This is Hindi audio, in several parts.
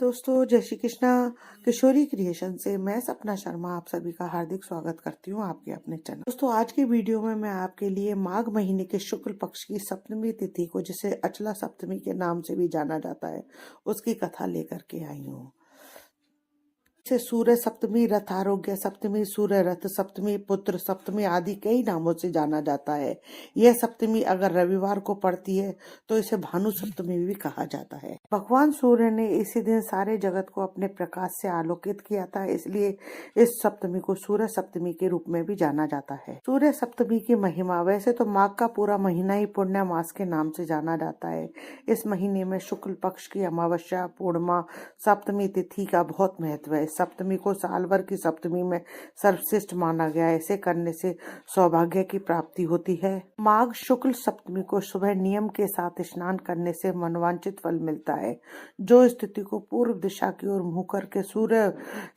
दोस्तों, जय श्री कृष्णा। किशोरी क्रिएशन से मैं सपना शर्मा आप सभी का हार्दिक स्वागत करती हूँ आपके अपने चैनल। दोस्तों, आज की वीडियो में मैं आपके लिए माघ महीने के शुक्ल पक्ष की सप्तमी तिथि को, जिसे अचला सप्तमी के नाम से भी जाना जाता है, उसकी कथा लेकर के आई हूँ। से सूर्य सप्तमी, रथ आरोग्य सप्तमी, सूर्य रथ सप्तमी, पुत्र सप्तमी आदि कई नामों से जाना जाता है। यह सप्तमी अगर रविवार को पड़ती है तो इसे भानु सप्तमी भी कहा जाता है। भगवान सूर्य ने इसी दिन सारे जगत को अपने प्रकाश से आलोकित किया था, इसलिए इस सप्तमी को सूर्य सप्तमी के रूप में भी जाना जाता है। सूर्य सप्तमी की महिमा, वैसे तो माघ का पूरा महीना ही पुण्य मास के नाम से जाना जाता है। इस महीने में शुक्ल पक्ष की अमावस्या, पूर्णिमा, सप्तमी तिथि का बहुत महत्व है। सप्तमी को साल भर की सप्तमी में सर्वश्रेष्ठ माना गया है। ऐसे करने से सौभाग्य की प्राप्ति होती है। माघ शुक्ल सप्तमी को सुबह नियम के साथ स्नान करने से मनोवांछित फल मिलता है। जो स्थिति को पूर्व दिशा की ओर मुंह करके सूर्य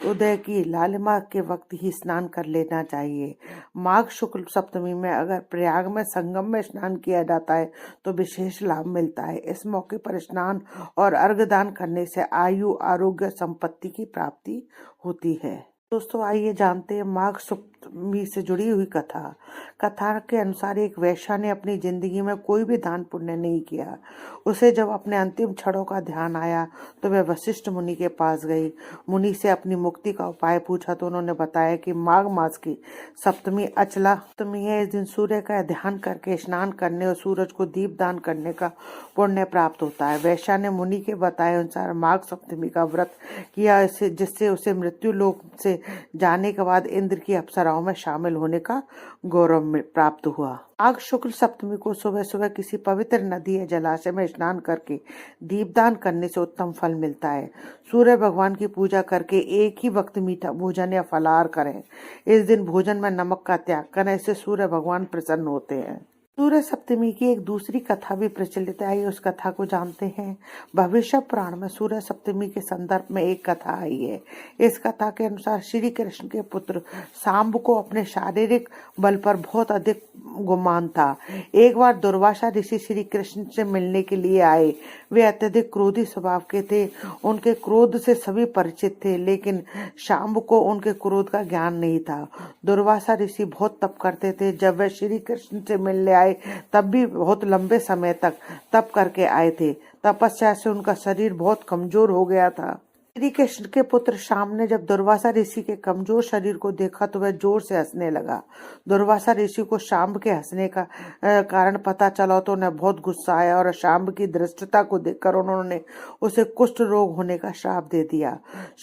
उदय की लालिमा के वक्त ही स्नान कर लेना चाहिए। माघ शुक्ल सप्तमी में अगर प्रयाग में संगम में स्नान किया जाता है तो विशेष लाभ मिलता है। इस मौके पर स्नान और अर्घदान करने से आयु, आरोग्य, संपत्ति की प्राप्ति होती है। दोस्तों, आइए जानते हैं माघ सप्तमी से जुड़ी हुई कथा। कथा के अनुसार एक वैश्या ने अपनी जिंदगी में कोई भी दान पुण्य नहीं किया। उसे जब अपने अंतिम क्षणों का ध्यान आया तो वह वशिष्ठ मुनि के पास गई। मुनि से अपनी मुक्ति का उपाय पूछा तो उन्होंने बताया कि माघ मास की सप्तमी अचला सप्तमी है। इस दिन सूर्य का ध्यान करके स्नान करने और सूरज को दीप दान करने का पुण्य प्राप्त होता है। वैश्या ने मुनि के बताए अनुसार माघ सप्तमी का व्रत किया, जिससे उसे मृत्यु लोक से जाने के बाद इंद्र की अप्सराओं में शामिल होने का गौरव प्राप्त हुआ। माघ शुक्ल सप्तमी को सुबह सुबह किसी पवित्र नदी या जलाशय में स्नान करके दीपदान करने से उत्तम फल मिलता है। सूर्य भगवान की पूजा करके एक ही वक्त मीठा भोजन या फलाहार करें। इस दिन भोजन में नमक का त्याग करें, इससे सूर्य भगवान प्रसन्न होते हैं। सूर्य सप्तमी की एक दूसरी कथा भी प्रचलित है, उस कथा को जानते हैं। भविष्य पुराण में सूर्य सप्तमी के संदर्भ में एक कथा आई है। इस कथा के अनुसार श्री कृष्ण के पुत्र सांब को अपने शारीरिक बल पर बहुत अधिक गुमान था। एक बार दुर्वासा ऋषि श्री कृष्ण से मिलने के लिए आए। वे अत्यधिक क्रोधी स्वभाव के थे। उनके क्रोध से सभी परिचित थे, लेकिन सांब को उनके क्रोध का ज्ञान नहीं था। दुर्वासा ऋषि बहुत तप करते थे। जब वे श्री कृष्ण से मिलने आए तब भी बहुत लंबे समय तक तप करके आए थे। तपस्या से उनका शरीर बहुत कमजोर हो गया था। श्री कृष्ण के पुत्र शाम ने जब दुर्वासा ऋषि के कमजोर शरीर को देखा तो वह जोर से हंसने लगा। दुर्वासा ऋषि को शाम के हंसने का कारण पता चला तो उन्हें बहुत गुस्सा आया और शाम की दृष्टता को देखकर उन्होंने उसे कुष्ठ रोग होने का श्राप दे दिया।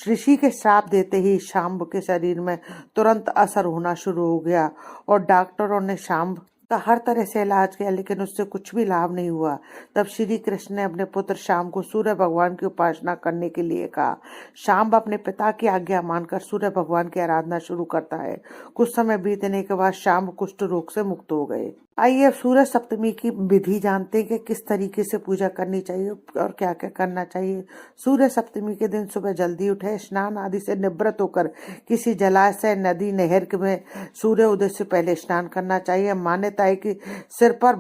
ऋषि के श्राप देते ही शाम के शरीर में तुरंत असर होना शुरू हो गया और डॉक्टरों ने शाम का हर तरह से इलाज किया, लेकिन उससे कुछ भी लाभ नहीं हुआ। तब श्री कृष्ण ने अपने पुत्र शाम को सूर्य भगवान की उपासना करने के लिए कहा। शाम अपने पिता की आज्ञा मानकर सूर्य भगवान की आराधना शुरू करता है। कुछ समय बीतने के बाद शाम कुष्ठ रोग से मुक्त हो गए। आइए अब सूर्य सप्तमी की विधि जानते हैं कि किस तरीके से पूजा करनी चाहिए और क्या क्या करना चाहिए। सूर्य सप्तमी के दिन सुबह जल्दी उठे, स्नान आदि से निवृत्त होकर किसी जलाशय, नदी, नहर में सूर्य उदय से पहले स्नान करना चाहिए। मान्यता है कि सिर पर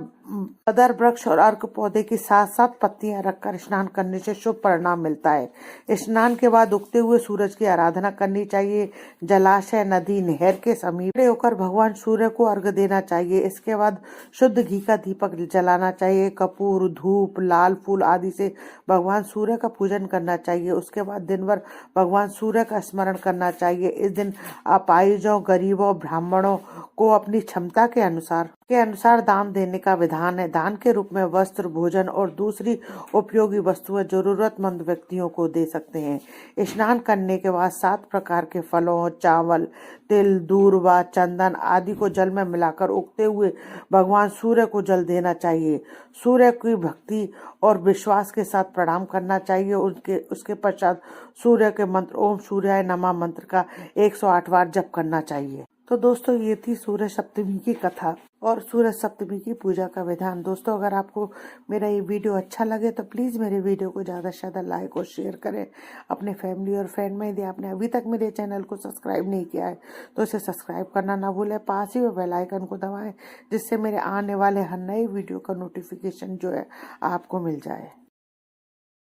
पदर वृक्ष और अर्क पौधे की 7-7 पत्तियां रखकर स्नान करने से शुभ परिणाम मिलता है। स्नान के बाद उगते हुए सूरज की आराधना करनी चाहिए। जलाशय, नदी, नहर के समीप खड़े होकर भगवान सूर्य को अर्घ देना चाहिए। इसके बाद शुद्ध घी का दीपक जलाना चाहिए। कपूर, धूप, लाल फूल आदि से भगवान सूर्य का पूजन करना चाहिए। उसके बाद दिन भर भगवान सूर्य का स्मरण करना चाहिए। इस दिन अपाहिजों, गरीबों, ब्राह्मणों को अपनी क्षमता के अनुसार दान देने का विधान है। दान के रूप में वस्त्र, भोजन और दूसरी उपयोगी वस्तुएं जरूरतमंद व्यक्तियों को दे सकते हैं। स्नान करने के बाद 7 प्रकार के फलों, चावल, तिल, दूर्वा, चंदन आदि को जल में मिलाकर उगते हुए भगवान सूर्य को जल देना चाहिए। सूर्य की भक्ति और विश्वास के साथ प्रणाम करना चाहिए। उसके पश्चात सूर्य के मंत्र ओम सूर्याय नमः मंत्र का 108 बार जप करना चाहिए। तो दोस्तों, ये थी सूर्य सप्तमी की कथा और सूर्य सप्तमी की पूजा का विधान। दोस्तों, अगर आपको मेरा ये वीडियो अच्छा लगे तो प्लीज़ मेरे वीडियो को ज़्यादा से ज़्यादा लाइक और शेयर करें अपने फैमिली और फ्रेंड में। यदि आपने अभी तक मेरे चैनल को सब्सक्राइब नहीं किया है तो इसे सब्सक्राइब करना ना भूलें। पास ही में बेल आइकन को दबाएं, जिससे मेरे आने वाले हर नए वीडियो का नोटिफिकेशन जो है आपको मिल जाए।